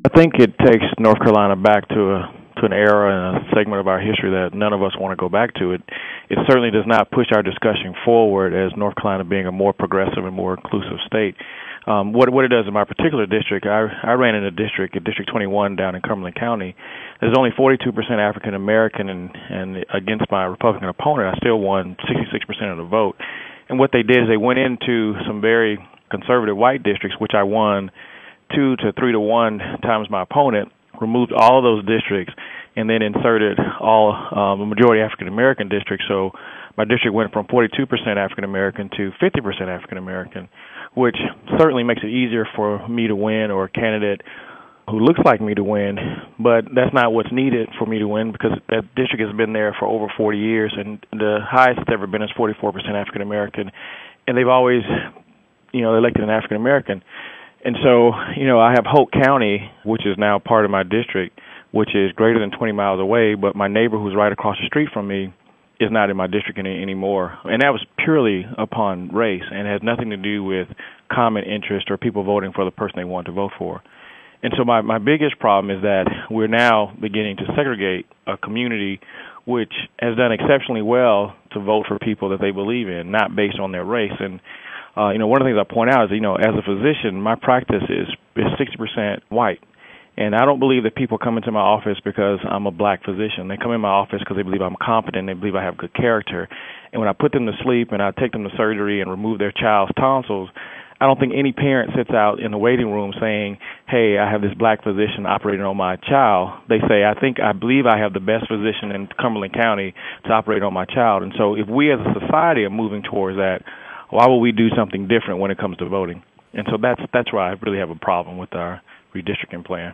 I think it takes North Carolina back to an era and a segment of our history that none of us want to go back to. It certainly does not push our discussion forward as North Carolina being a more progressive and more inclusive state. What it does in my particular district, I ran in a district, District 21 down in Cumberland County. There's only 42% African American, and against my Republican opponent, I still won 66% of the vote. And what they did is they went into some very conservative white districts, which I won 2 to 3 to 1 times my opponent, removed all of those districts, and then inserted a majority African American district. So my district went from 42% African American to 50% African American, which certainly makes it easier for me to win, or a candidate who looks like me to win. But that's not what's needed for me to win, because that district has been there for over 40 years, and the highest it's ever been is 44% African American, and they've always, elected an African American. And so, I have Hope County, which is now part of my district, which is greater than 20 miles away, but my neighbor who's right across the street from me is not in my district anymore. And that was purely upon race and has nothing to do with common interest or people voting for the person they want to vote for. And so my biggest problem is that we're now beginning to segregate a community which has done exceptionally well to vote for people that they believe in, not based on their race. And one of the things I point out is, as a physician, my practice is 60% white. And I don't believe that people come into my office because I'm a black physician. They come in my office because they believe I'm competent, they believe I have good character. And when I put them to sleep and I take them to surgery and remove their child's tonsils, I don't think any parent sits out in the waiting room saying, hey, I have this black physician operating on my child. They say, I believe I have the best physician in Cumberland County to operate on my child. And so if we as a society are moving towards that, why would we do something different when it comes to voting? And so that's why I really have a problem with our redistricting plan.